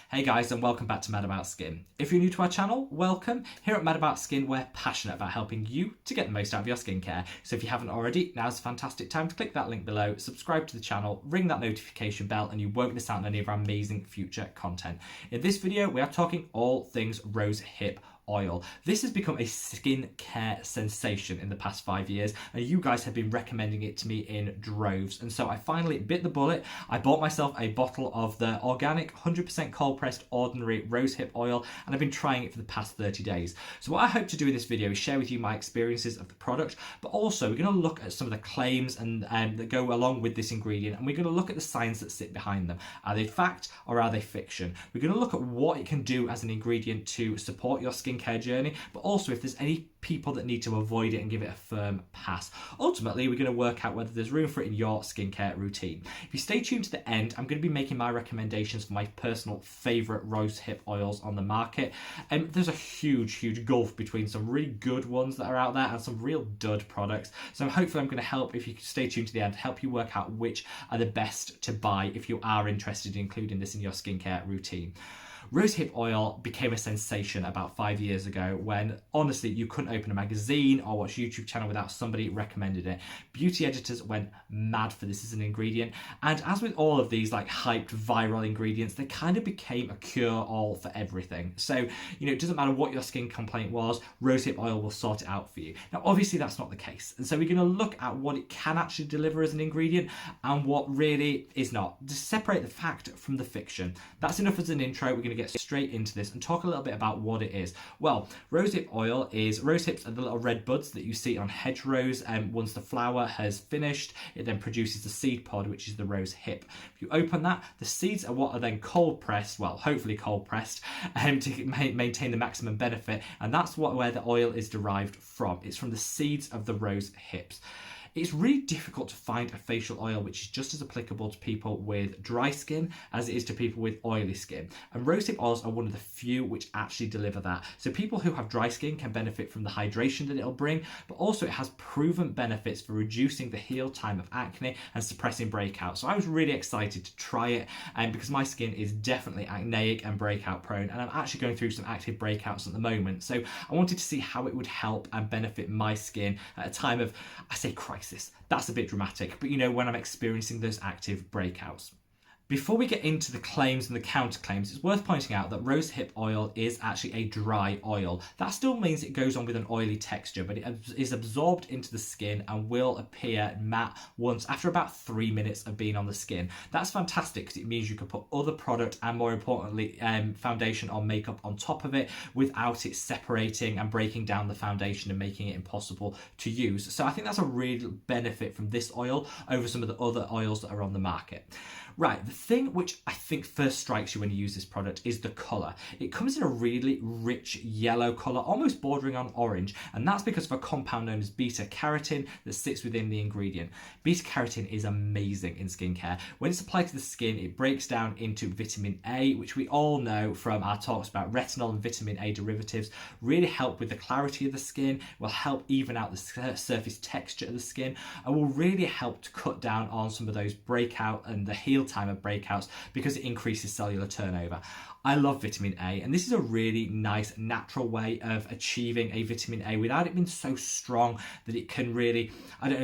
Hey guys, and welcome back to Mad About Skin. If you're new to our channel, welcome. Here at Mad About Skin, we're passionate about helping you to get the most out of your skincare. So if you haven't already, now's a fantastic time to click that link below, subscribe to the channel, ring that notification bell, and you won't miss out on any of our amazing future content. In this video, we are talking all things rosehip oil. This has become a skincare sensation in the past 5 years, and you guys have been recommending it to me in droves. And so I finally bit the bullet. I bought myself a bottle of the organic 100% cold pressed ordinary rosehip oil, and I've been trying it for the past 30 days. So what I hope to do in this video is share with you my experiences of the product, but also we're going to look at some of the claims and that go along with this ingredient, and we're going to look at the science that sit behind them. Are they fact or are they fiction? We're going to look at what it can do as an ingredient to support your skincare journey, but also if there's any people that need to avoid it and give it a firm pass. Ultimately, we're going to work out whether there's room for it in your skincare routine. If you stay tuned to the end, I'm going to be making my recommendations for my personal favourite rosehip oils on the market. There's a huge gulf between some really good ones that are out there and some real dud products. So hopefully I'm going to help, if you stay tuned to the end, help you work out which are the best to buy if you are interested in including this in your skincare routine. Rosehip oil became a sensation about 5 years ago when, honestly, you couldn't open a magazine or watch a YouTube channel without somebody recommending it. Beauty editors went mad for this as an ingredient, and as with all of these like hyped viral ingredients, they kind of became a cure-all for everything. So, it doesn't matter what your skin complaint was, rosehip oil will sort it out for you. Now, obviously, that's not the case, and so we're going to look at what it can actually deliver as an ingredient and what really is not. To separate the fact from the fiction. That's enough as an intro. We're going to get straight into this and talk a little bit about what it is. Well, rosehip oil is, rosehips are the little red buds that you see on hedgerows, and once the flower has finished, it then produces the seed pod, which is the rosehip. If you open that, the seeds are what are then cold pressed, well, hopefully cold pressed, to maintain the maximum benefit, and that's where the oil is derived from. It's from the seeds of the rose hips. It's really difficult to find a facial oil which is just as applicable to people with dry skin as it is to people with oily skin. And rosehip oils are one of the few which actually deliver that. So people who have dry skin can benefit from the hydration that it'll bring, but also it has proven benefits for reducing the heal time of acne and suppressing breakouts. So I was really excited to try it, because my skin is definitely acneic and breakout prone, and I'm actually going through some active breakouts at the moment. So I wanted to see how it would help and benefit my skin at a time of, I say crisis. That's a bit dramatic, but when I'm experiencing those active breakouts. Before we get into the claims and the counterclaims, it's worth pointing out that rosehip oil is actually a dry oil. That still means it goes on with an oily texture, but it is absorbed into the skin and will appear matte once after about 3 minutes of being on the skin. That's fantastic because it means you can put other product and, more importantly, foundation or makeup on top of it without it separating and breaking down the foundation and making it impossible to use. So I think that's a real benefit from this oil over some of the other oils that are on the market. Right, the thing which I think first strikes you when you use this product is the colour. It comes in a really rich yellow colour, almost bordering on orange, and that's because of a compound known as beta-carotene that sits within the ingredient. Beta-carotene is amazing in skincare. When it's applied to the skin, it breaks down into vitamin A, which we all know from our talks about retinol and vitamin A derivatives, really help with the clarity of the skin, will help even out the surface texture of the skin, and will really help to cut down on some of those breakout and the heal time of breakouts because it increases cellular turnover. I love vitamin A, and this is a really nice natural way of achieving a vitamin A without it being so strong that it can really,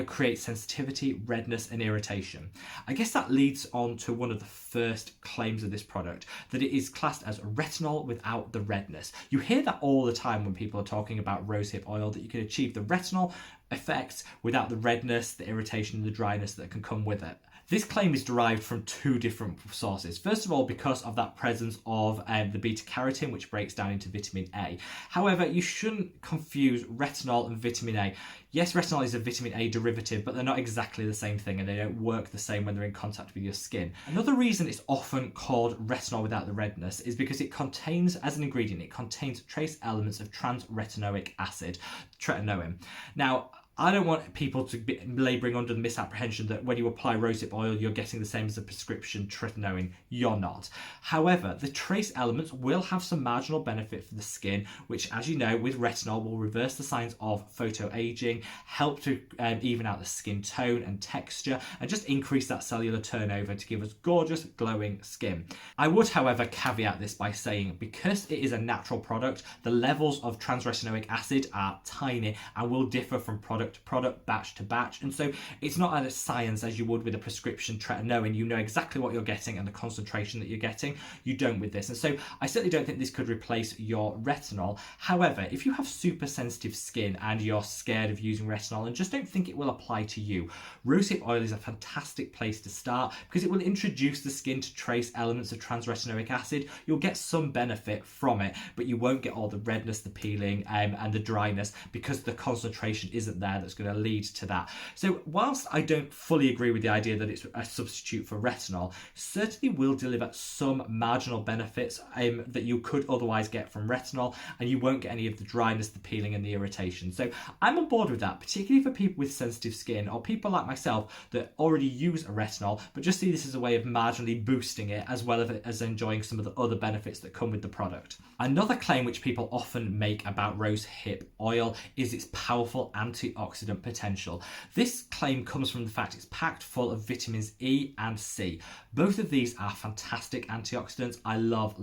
create sensitivity, redness and irritation. I guess that leads on to one of the first claims of this product, that it is classed as retinol without the redness. You hear that all the time when people are talking about rosehip oil, that you can achieve the retinol effects without the redness, the irritation and the dryness that can come with it. This claim is derived from two different sources. First of all, because of that presence of the beta-carotene, which breaks down into vitamin A. However, you shouldn't confuse retinol and vitamin A. Yes, retinol is a vitamin A derivative, but they're not exactly the same thing, and they don't work the same when they're in contact with your skin. Another reason it's often called retinol without the redness is because it contains, as an ingredient, it contains trace elements of trans-retinoic acid, tretinoin. Now, I don't want people to be labouring under the misapprehension that when you apply rosehip oil, you're getting the same as a prescription tretinoin. You're not. However, the trace elements will have some marginal benefit for the skin, which, as you know, with retinol will reverse the signs of photoaging, help to even out the skin tone and texture, and just increase that cellular turnover to give us gorgeous, glowing skin. I would, however, caveat this by saying because it is a natural product, the levels of transretinoic acid are tiny and will differ from product to product, batch to batch, and so it's not as science as you would with a prescription tretinoin. You know exactly what you're getting and the concentration that you're getting. You don't with this, and so I certainly don't think this could replace your retinol. However, if you have super sensitive skin and you're scared of using retinol and just don't think it will apply to you, rosehip oil is a fantastic place to start because it will introduce the skin to trace elements of transretinoic acid. You'll get some benefit from it, but you won't get all the redness, the peeling, and the dryness because the concentration isn't there that's going to lead to that. So whilst I don't fully agree with the idea that it's a substitute for retinol, certainly will deliver some marginal benefits that you could otherwise get from retinol, and you won't get any of the dryness, the peeling, and the irritation. So I'm on board with that, particularly for people with sensitive skin or people like myself that already use a retinol but just see this as a way of marginally boosting it as well as enjoying some of the other benefits that come with the product. Another claim which people often make about rosehip oil is its powerful antioxidant potential. This claim comes from the fact it's packed full of vitamins E and C. Both of these are fantastic antioxidants. I love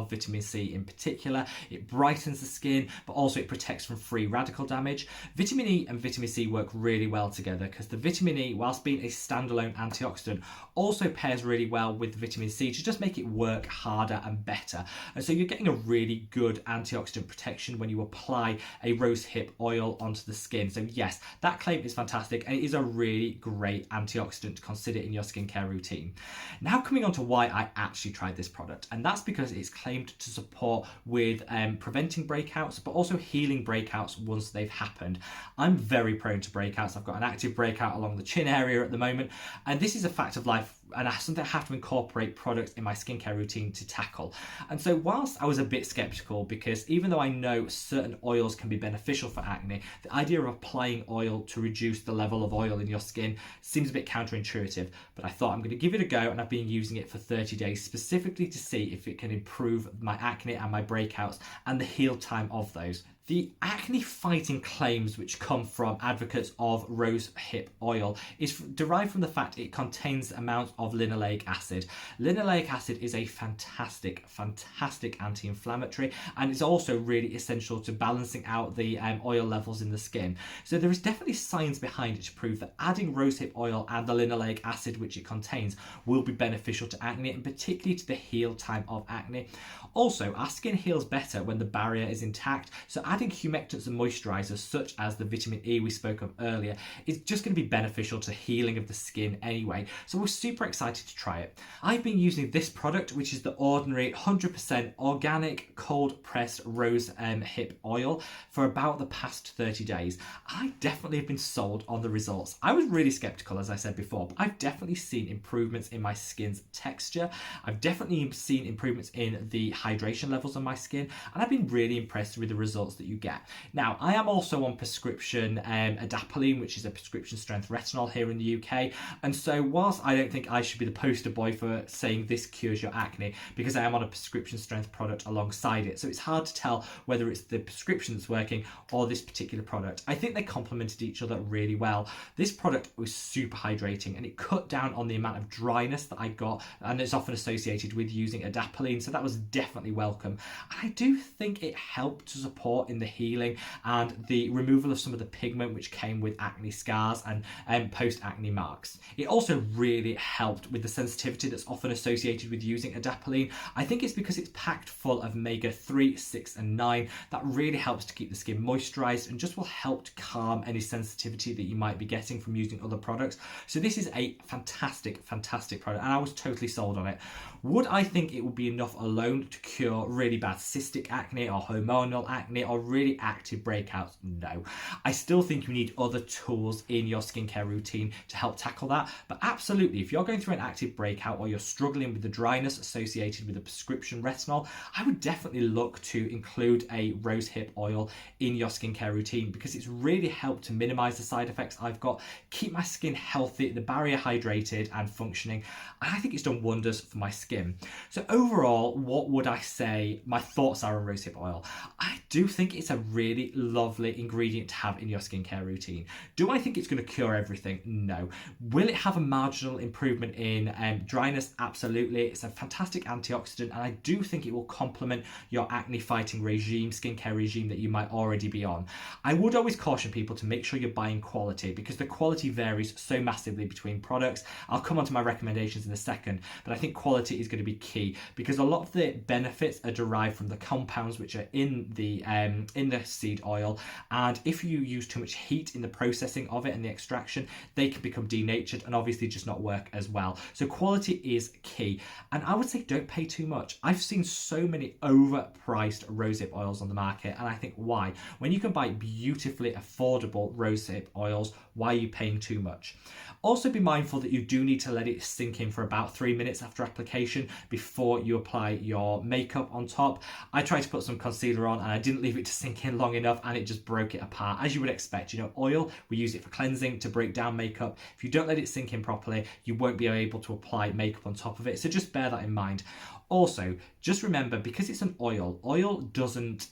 vitamin C in particular. It brightens the skin, but also it protects from free radical damage. Vitamin E and vitamin C work really well together because the vitamin E, whilst being a standalone antioxidant, also pairs really well with vitamin C to just make it work harder and better. And so you're getting a really good antioxidant protection when you apply a rosehip oil onto the skin. So yes, that claim is fantastic and it is a really great antioxidant to consider in your skincare routine. Now coming on to why I actually tried this product, and that's because it's claimed to support with preventing breakouts but also healing breakouts once they've happened. I'm very prone to breakouts. I've got an active breakout along the chin area at the moment, and this is a fact of life and something I have to incorporate products in my skincare routine to tackle. And so whilst I was a bit skeptical, because even though I know certain oils can be beneficial for acne, the idea of applying oil to reduce the level of oil in your skin seems a bit counterintuitive, but I thought I'm going to give it a go, and I've been using it for 30 days specifically to see if it can improve my acne and my breakouts and the heal time of those. The acne fighting claims which come from advocates of rosehip oil is derived from the fact it contains amounts of linoleic acid. Linoleic acid is a fantastic anti-inflammatory, and it's also really essential to balancing out the oil levels in the skin. So there is definitely science behind it to prove that adding rosehip oil and the linoleic acid which it contains will be beneficial to acne, and particularly to the heal time of acne. Also, our skin heals better when the barrier is intact, so adding humectants and moisturizers such as the vitamin E we spoke of earlier is just going to be beneficial to healing of the skin anyway. So we're super excited to try it. I've been using this product, which is the ordinary 100% organic cold pressed rosehip oil, for about the past 30 days. I definitely have been sold on the results. I was really skeptical, as I said before, but I've definitely seen improvements in my skin's texture. I've definitely seen improvements in the hydration levels on my skin, and I've been really impressed with the results that you get. Now, I am also on prescription adapalene, which is a prescription strength retinol here in the UK, and so whilst I don't think I should be the poster boy for saying this cures your acne, because I am on a prescription strength product alongside it, so it's hard to tell whether it's the prescription that's working or this particular product. I think they complemented each other really well. This product was super hydrating, and it cut down on the amount of dryness that I got, and it's often associated with using adapalene, so that was definitely welcome. I do think it helped to support in the healing and the removal of some of the pigment which came with acne scars and post-acne marks. It also really helped with the sensitivity that's often associated with using adapalene. I think it's because it's packed full of omega-3, 6 and 9 that really helps to keep the skin moisturized and just will help to calm any sensitivity that you might be getting from using other products. So this is a fantastic product, and I was totally sold on it. Would I think it would be enough alone to cure really bad cystic acne or hormonal acne or really active breakouts, no. I still think you need other tools in your skincare routine to help tackle that. But absolutely, if you're going through an active breakout or you're struggling with the dryness associated with a prescription retinol, I would definitely look to include a rosehip oil in your skincare routine, because it's really helped to minimize the side effects I've got, keep my skin healthy, the barrier hydrated and functioning, and I think it's done wonders for my skin. So overall, what would I say my thoughts are on rosehip oil? I do think it's a really lovely ingredient to have in your skincare routine. Do I think it's going to cure everything? No. Will it have a marginal improvement in dryness? Absolutely. It's a fantastic antioxidant, and I do think it will complement your acne fighting regime, skincare regime that you might already be on. I would always caution people to make sure you're buying quality, because the quality varies so massively between products. I'll come on to my recommendations in a second, but I think quality is going to be key, because a lot of the benefits are derived from the compounds which are in the seed oil, and if you use too much heat in the processing of it and the extraction, they can become denatured and obviously just not work as well. So quality is key, and I would say don't pay too much. I've seen so many overpriced rosehip oils on the market, and I think, why? When you can buy beautifully affordable rosehip oils, why are you paying too much? Also be mindful that you do need to let it sink in for about 3 minutes after application before you apply your makeup on top. I tried to put some concealer on and I didn't leave it to sink in long enough, and it just broke it apart. As you would expect, you know, oil, we use it for cleansing, to break down makeup. If you don't let it sink in properly, you won't be able to apply makeup on top of it. So just bear that in mind. Also, just remember, because it's an oil doesn't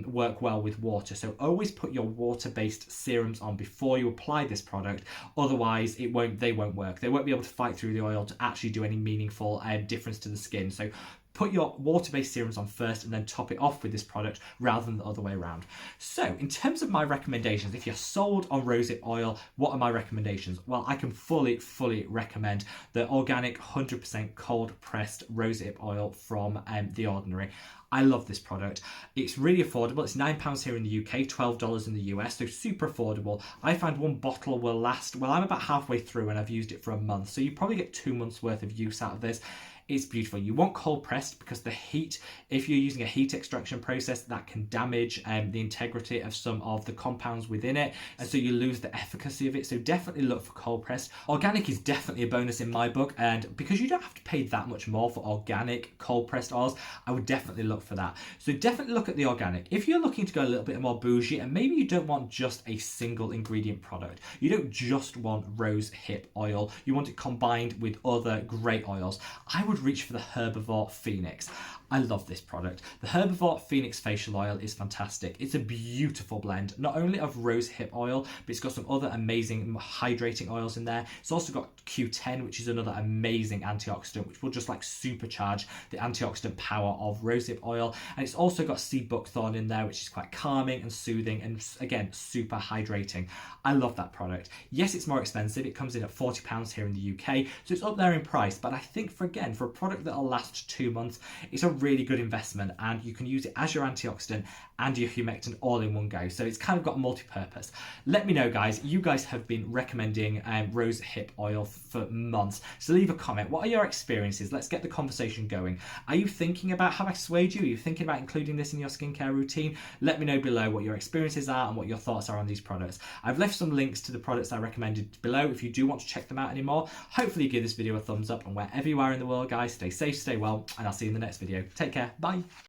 work well with water. So always put your water-based serums on before you apply this product. Otherwise, they won't work. They won't be able to fight through the oil to actually do any meaningful difference to the skin. So put your water-based serums on first and then top it off with this product rather than the other way around. So in terms of my recommendations, if you're sold on rosehip oil, what are my recommendations? Well, I can fully recommend the organic 100% cold pressed rosehip oil from The Ordinary. I love this product. It's really affordable. It's £9 here in the UK, $12 in the US, so super affordable. I find one bottle will last, well, I'm about halfway through and I've used it for a month, so you probably get 2 months worth of use out of this. It's beautiful. You want cold pressed because the heat, if you're using a heat extraction process, that can damage the integrity of some of the compounds within it, and so you lose the efficacy of it. So definitely look for cold pressed. Organic is definitely a bonus in my book, and because you don't have to pay that much more for organic cold pressed oils, I would definitely look for that. So definitely look at the organic. If you're looking to go a little bit more bougie and maybe you don't want just a single ingredient product, you don't just want rose hip oil, you want it combined with other great oils, I would reach for the Herbivore Phoenix. I love this product. The Herbivore Phoenix facial oil is fantastic. It's a beautiful blend, not only of rose hip oil, but it's got some other amazing hydrating oils in there. It's also got Q10, which is another amazing antioxidant, which will just like supercharge the antioxidant power of rosehip oil. And it's also got sea buckthorn in there, which is quite calming and soothing, and again, super hydrating. I love that product. Yes, it's more expensive. It comes in at £40 here in the UK, so it's up there in price, but I think for a product that'll last 2 months, it's a really good investment, and you can use it as your antioxidant and your humectant all in one go. So it's kind of got multi-purpose. Let me know, guys. You guys have been recommending rose hip oil for months, so leave a comment. What are your experiences? Let's get the conversation going. Are you thinking about, have I swayed you? Are you thinking about including this in your skincare routine? Let me know below what your experiences are and what your thoughts are on these products. I've left some links to the products I recommended below if you do want to check them out anymore. Hopefully give this video a thumbs up, and wherever you are in the world, guys, stay safe, stay well, and I'll see you in the next video. Take care. Bye.